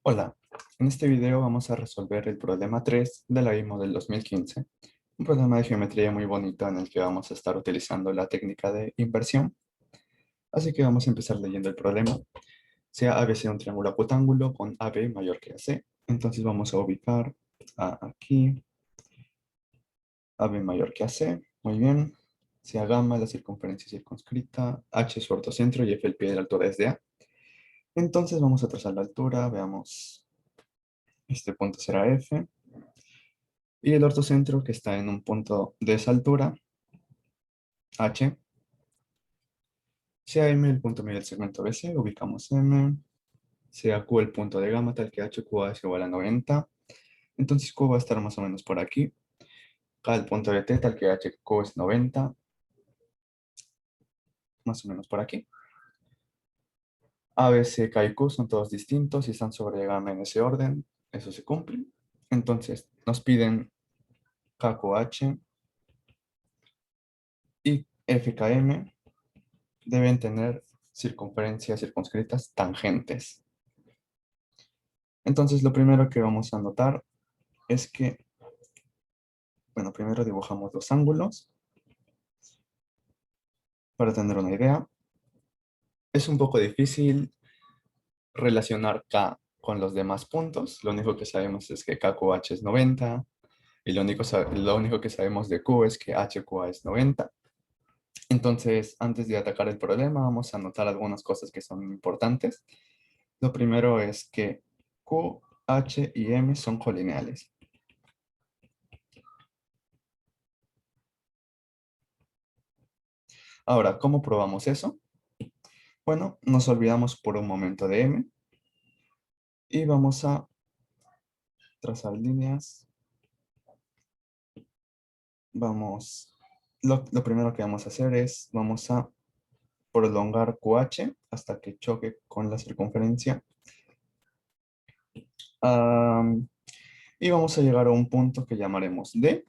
Hola, en este video vamos a resolver el problema 3 de la IMO del 2015, un problema de geometría muy bonito en el que vamos a estar utilizando la técnica de inversión. Así que vamos a empezar leyendo el problema. Sea ABC un triángulo acutángulo con AB mayor que AC, entonces vamos a ubicar aquí, AB mayor que AC, muy bien. Sea gamma la circunferencia circunscrita, H su ortocentro y F el pie de la altura es de A. Entonces vamos a trazar la altura, veamos, este punto será F. Y el ortocentro que está en un punto de esa altura, H, sea M el punto medio del segmento BC, ubicamos M, sea Q el punto de gamma tal que HQA es igual a 90, entonces Q va a estar más o menos por aquí, K el punto de T tal que HQ es 90, más o menos por aquí. A, B, C, K y Q son todos distintos y están sobre gamma en ese orden, eso se cumple. Entonces nos piden KQH y FKM deben tener circunferencias circunscritas tangentes. Entonces, lo primero que vamos a notar es que, bueno, primero dibujamos los ángulos para tener una idea. Es un poco difícil relacionar K con los demás puntos. Lo único que sabemos es que KQH es 90 y lo único que sabemos de Q es que HQA es 90. Entonces, antes de atacar el problema, vamos a notar algunas cosas que son importantes. Lo primero es que Q, H y M son colineales. Ahora, ¿cómo probamos eso? Bueno, nos olvidamos por un momento de M y vamos a trazar líneas. Lo primero que vamos a hacer es, vamos a prolongar QH hasta que choque con la circunferencia. Am, y vamos a llegar a un punto que llamaremos D.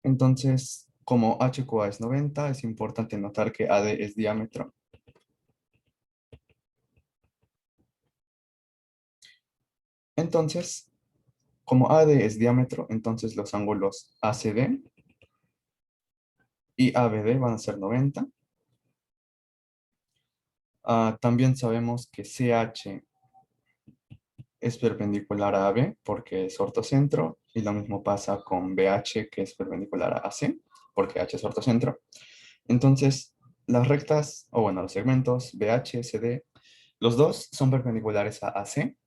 Entonces, como HQA es 90, es importante notar que AD es diámetro. Entonces, como AD es diámetro, entonces los ángulos ACD y ABD van a ser 90. También sabemos que CH es perpendicular a AB porque es ortocentro y lo mismo pasa con BH que es perpendicular a AC porque H es ortocentro. Entonces, las rectas, o bueno, los segmentos BH, CD, los dos son perpendiculares a AC,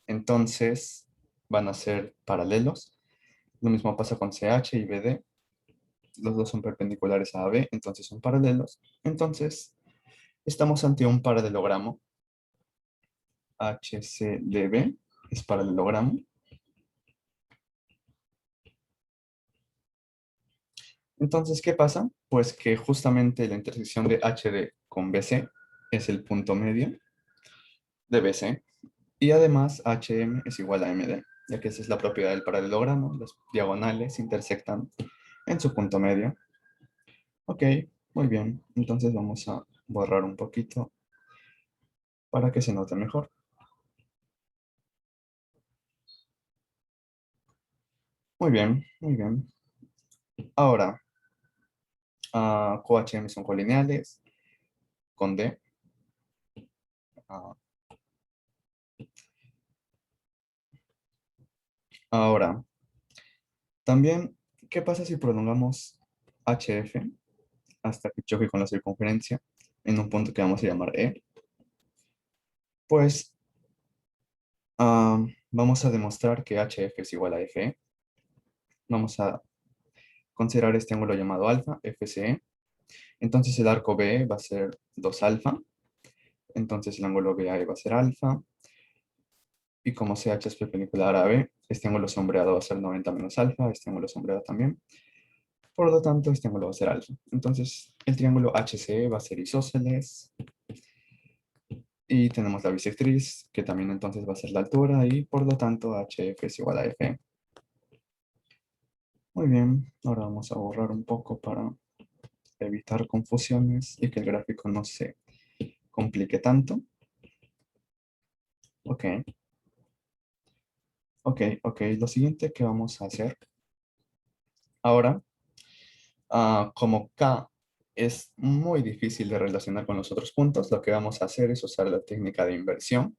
entonces van a ser paralelos. Lo mismo pasa con CH y BD, los dos son perpendiculares a AB, entonces son paralelos. Entonces, estamos ante un paralelogramo HCDB, es paralelogramo. Entonces, ¿qué pasa? Pues que justamente la intersección de HD con BC es el punto medio de BC y además HM es igual a MD, ya que esa es la propiedad del paralelogramo, las diagonales intersectan en su punto medio. Ok, muy bien, entonces vamos a borrar un poquito para que se note mejor. Muy bien, muy bien. Ahora, QHM son colineales con D. Ah, ahora, también, ¿qué pasa si prolongamos HF hasta que choque con la circunferencia en un punto que vamos a llamar E? Pues vamos a demostrar que HF es igual a FE. Vamos a considerar este ángulo llamado alfa, FCE. Entonces el arco BE va a ser 2 alfa. Entonces el ángulo BAE va a ser alfa. Y como CH es perpendicular a B, este ángulo sombreado va a ser 90 menos alfa. Este ángulo sombreado también. Por lo tanto, este ángulo va a ser alfa. Entonces el triángulo HCE va a ser isósceles. Y tenemos la bisectriz, que también entonces va a ser la altura. Y por lo tanto HF es igual a F. Muy bien, ahora vamos a borrar un poco para evitar confusiones y que el gráfico no se complique tanto. Ok, Ok. Lo siguiente que vamos a hacer ahora, como K es muy difícil de relacionar con los otros puntos, lo que vamos a hacer es usar la técnica de inversión.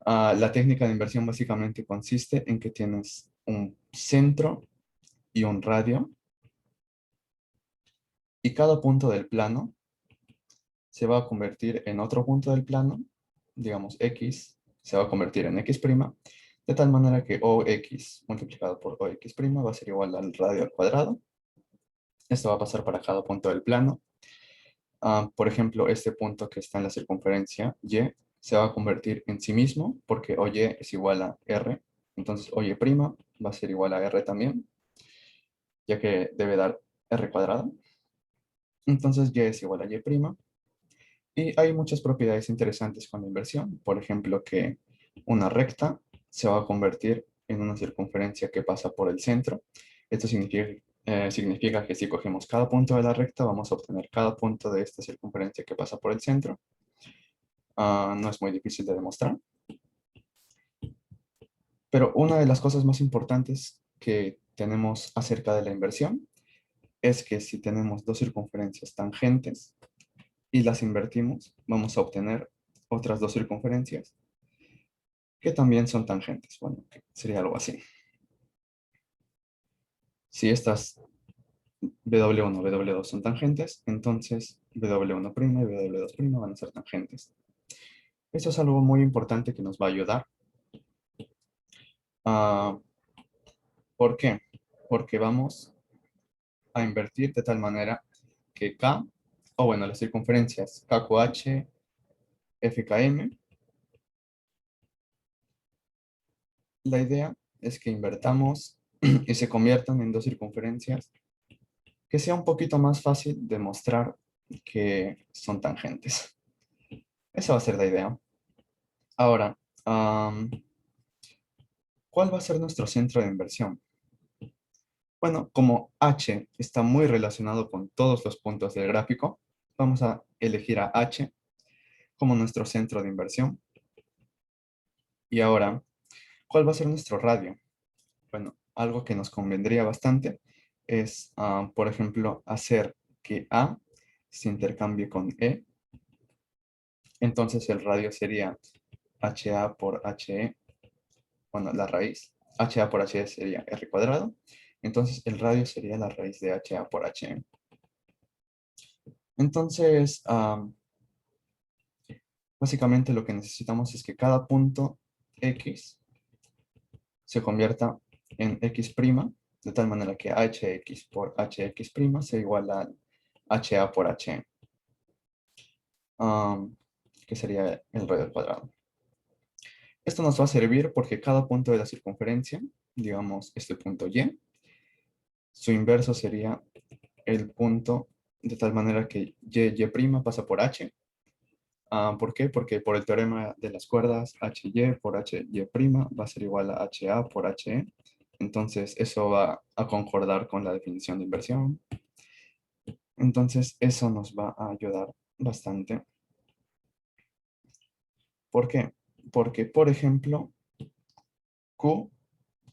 La técnica de inversión básicamente consiste en que tienes un centro y un radio, y cada punto del plano se va a convertir en otro punto del plano, digamos X, se va a convertir en X', de tal manera que OX multiplicado por OX' va a ser igual al radio al cuadrado. Esto va a pasar para cada punto del plano. Por ejemplo, este punto que está en la circunferencia Y se va a convertir en sí mismo porque OY es igual a R. Entonces OY' va a ser igual a R también, ya que debe dar R cuadrado. Entonces Y es igual a Y'. Y hay muchas propiedades interesantes con la inversión. Por ejemplo, que una recta se va a convertir en una circunferencia que pasa por el centro. Esto significa que si cogemos cada punto de la recta, vamos a obtener cada punto de esta circunferencia que pasa por el centro. No es muy difícil de demostrar. Pero una de las cosas más importantes que tenemos acerca de la inversión es que si tenemos dos circunferencias tangentes y las invertimos, vamos a obtener otras dos circunferencias que también son tangentes. Bueno, que sería algo así. Si estas W1 y W2 son tangentes, entonces W1' y W2' van a ser tangentes. Eso es algo muy importante que nos va a ayudar. Ah, ¿Por qué? Porque vamos a invertir de tal manera que K, o bueno, las circunferencias KQH, FKM, la idea es que invertamos y se conviertan en dos circunferencias que sea un poquito más fácil demostrar que son tangentes. Esa va a ser la idea. Ahora, ¿cuál va a ser nuestro centro de inversión? Bueno, como H está muy relacionado con todos los puntos del gráfico, vamos a elegir a H como nuestro centro de inversión. Y ahora, ¿cuál va a ser nuestro radio? Bueno, algo que nos convendría bastante es, por ejemplo, hacer que A se intercambie con E. Entonces el radio sería HA por HE, bueno, la raíz. HA por HE sería R cuadrado. Entonces el radio sería la raíz de HA por HE. Entonces, básicamente lo que necesitamos es que cada punto X se convierta en X', de tal manera que HX por HX' sea igual a HA por HE, que sería el radio al cuadrado. Esto nos va a servir porque cada punto de la circunferencia, digamos este punto Y, su inverso sería el punto de tal manera que Y' pasa por H. ¿Por qué? Porque por el teorema de las cuerdas, HY por HY' va a ser igual a HA por HE. Entonces, eso va a concordar con la definición de inversión. Entonces, eso nos va a ayudar bastante. ¿Por qué? Porque, por ejemplo, Q,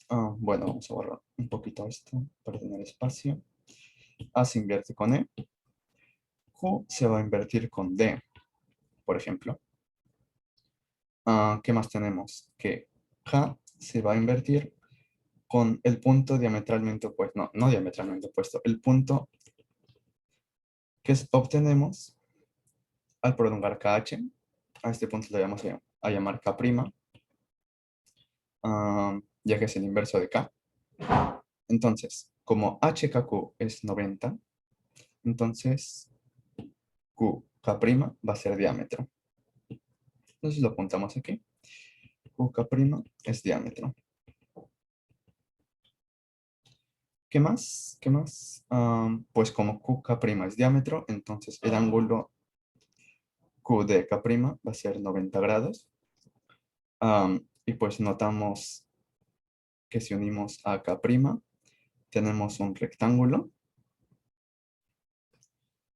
bueno, vamos a borrar un poquito esto para tener espacio. A se invierte con E. Q se va a invertir con D, por ejemplo. ¿Qué más tenemos? Que K se va a invertir con el punto diametralmente opuesto, no diametralmente opuesto, el punto que obtenemos al prolongar KH. A este punto le vamos a llamar K', ya que es el inverso de K. Entonces, como HKQ es 90, entonces QK' va a ser diámetro. Entonces lo apuntamos aquí. QK' es diámetro. ¿Qué más? ¿Qué más? Pues como QK' es diámetro, entonces el ángulo Q de K' va a ser 90 grados. Y pues notamos que si unimos a K', tenemos un rectángulo.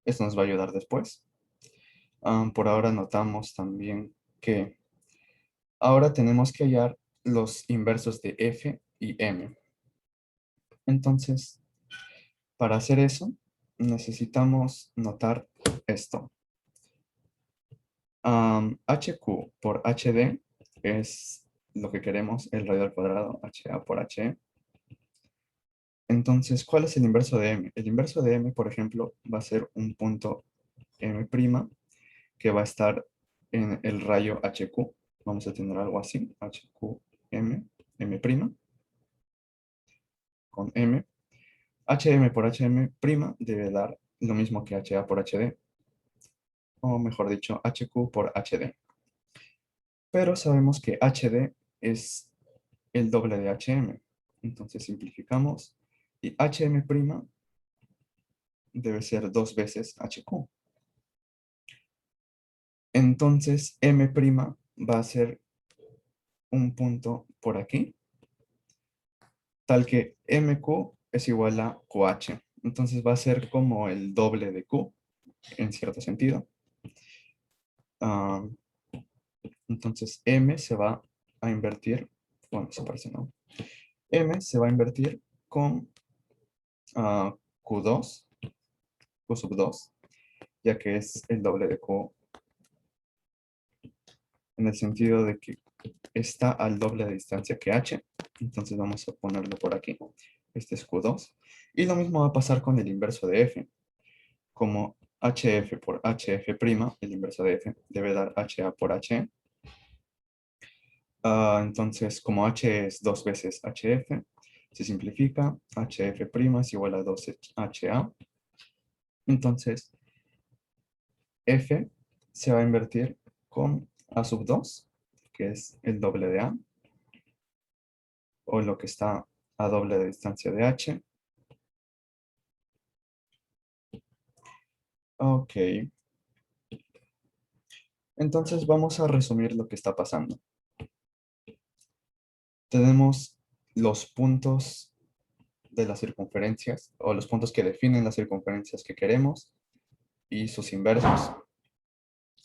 Esto nos va a ayudar después. Por ahora notamos también que ahora tenemos que hallar los inversos de F y M. Entonces, para hacer eso, necesitamos notar esto. HQ por HD es lo que queremos, el radio al cuadrado, HA por HE. Entonces, ¿cuál es el inverso de M? El inverso de M, por ejemplo, va a ser un punto M' que va a estar en el rayo HQ. Vamos a tener algo así, HQ, M' con M. HM por HM' debe dar lo mismo que HA por HD, o mejor dicho, HQ por HD. Pero sabemos que HD es el doble de HM. Entonces simplificamos y HM' debe ser 2 veces HQ. Entonces M' va a ser un punto por aquí, tal que MQ es igual a QH. Entonces va a ser como el doble de Q, en cierto sentido. Ah, entonces M se va a invertir, bueno, eso parece no. M se va a invertir con Q2, Q sub 2, ya que es el doble de Q, en el sentido de que está al doble de distancia que H. Entonces vamos a ponerlo por aquí. Este es Q2. Y lo mismo va a pasar con el inverso de F. Como HF por HF', el inverso de F debe dar HA por HE. Entonces, como H es 2 veces HF, se simplifica. HF' es igual a 2HA. Entonces, F se va a invertir con A sub 2, que es el doble de A, o lo que está a doble de distancia de H. Ok. Entonces vamos a resumir lo que está pasando. Tenemos los puntos de las circunferencias, o los puntos que definen las circunferencias que queremos, y sus inversos.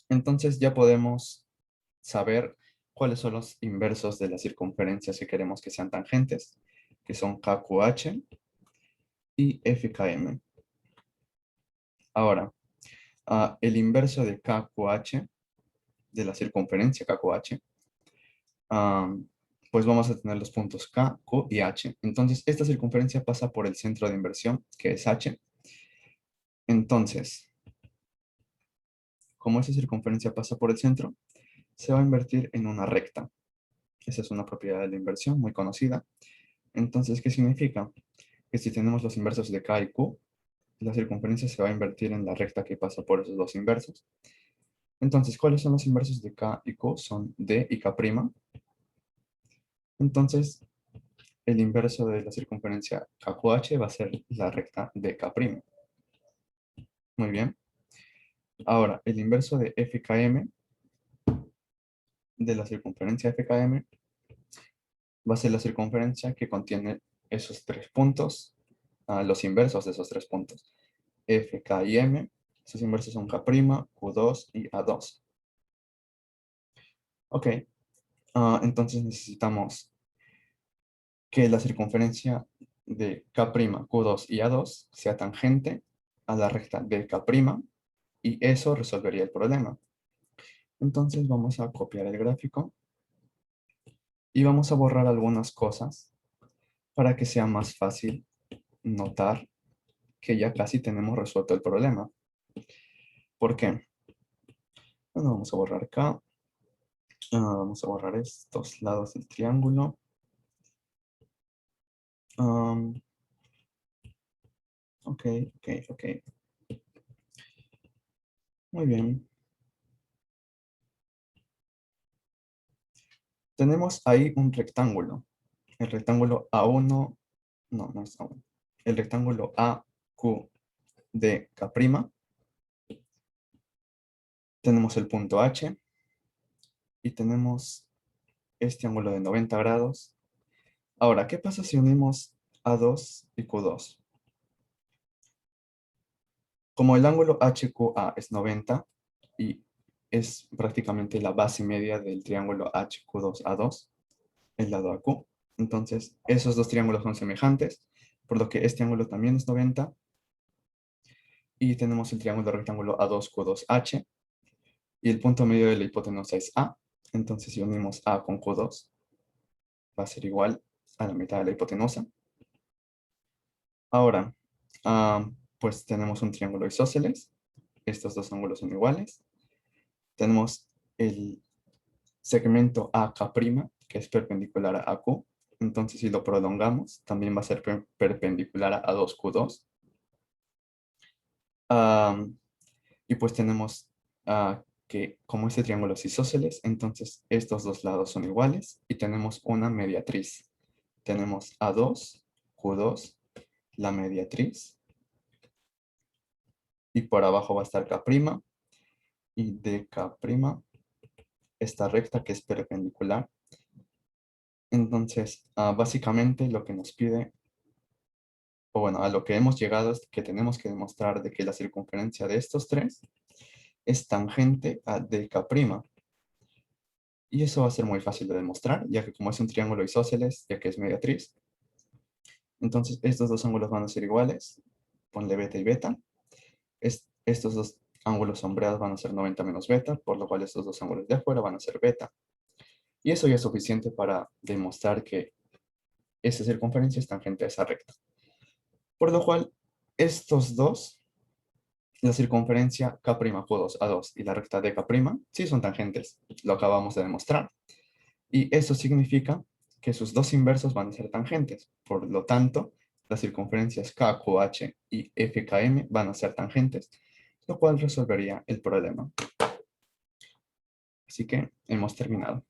Entonces ya podemos saber cuáles son los inversos de las circunferencias que queremos que sean tangentes, que son KQH y FKM. Ahora, el inverso de KQH, de la circunferencia KQH, pues vamos a tener los puntos K, Q y H. Entonces, esta circunferencia pasa por el centro de inversión, que es H. Entonces, como esa circunferencia pasa por el centro, se va a invertir en una recta. Esa es una propiedad de la inversión muy conocida. Entonces, ¿qué significa? Que si tenemos los inversos de K y Q, la circunferencia se va a invertir en la recta que pasa por esos dos inversos. Entonces, ¿cuáles son los inversos de K y Q? Son D y K'. Entonces, el inverso de la circunferencia KQH va a ser la recta de K'. Muy bien. Ahora, el inverso de FKM, de la circunferencia FKM, va a ser la circunferencia que contiene esos tres puntos, los inversos de esos tres puntos. F, K y M, sus inversos son K', Q2 y A2. Ok, entonces necesitamos que la circunferencia de K', Q2 y A2 sea tangente a la recta de K', y eso resolvería el problema. Entonces vamos a copiar el gráfico y vamos a borrar algunas cosas para que sea más fácil notar que ya casi tenemos resuelto el problema. ¿Por qué? Bueno, vamos a borrar acá. Vamos a borrar estos lados del triángulo. Ok, ok, ok. Muy bien. Tenemos ahí un rectángulo. El rectángulo A1, no es A1. El rectángulo AQ de K'. Tenemos el punto H y tenemos este ángulo de 90 grados. Ahora, ¿qué pasa si unimos A2 y Q2? Como el ángulo HQA es 90 y es prácticamente la base media del triángulo HQ2A2, el lado AQ. Entonces, esos dos triángulos son semejantes, por lo que este ángulo también es 90. Y tenemos el triángulo rectángulo A2Q2H. Y el punto medio de la hipotenusa es A. Entonces, si unimos A con Q2, va a ser igual a la mitad de la hipotenusa. Ahora, pues tenemos un triángulo isósceles. Estos dos ángulos son iguales. Tenemos el segmento AK', que es perpendicular a AQ. Entonces, si lo prolongamos, también va a ser perpendicular a 2Q2. Y pues tenemos que como este triángulo es isósceles, entonces estos dos lados son iguales y tenemos una mediatriz. Tenemos A2, Q2, la mediatriz, y por abajo va a estar K', y de K', esta recta que es perpendicular. Entonces, básicamente lo que nos pide, o bueno, a lo que hemos llegado es que tenemos que demostrar de que la circunferencia de estos tres es tangente a DK'. Y eso va a ser muy fácil de demostrar, ya que como es un triángulo isósceles, ya que es mediatriz, entonces estos dos ángulos van a ser iguales. Ponle beta y beta. Estos dos ángulos sombreados van a ser 90 menos beta, por lo cual estos dos ángulos de afuera van a ser beta. Y eso ya es suficiente para demostrar que esa circunferencia es tangente a esa recta. Por lo cual, estos dos, la circunferencia K'Q2A2 y la recta de K', sí son tangentes. Lo acabamos de demostrar. Y eso significa que sus dos inversos van a ser tangentes. Por lo tanto, las circunferencias KQH y FKM van a ser tangentes, lo cual resolvería el problema. Así que hemos terminado.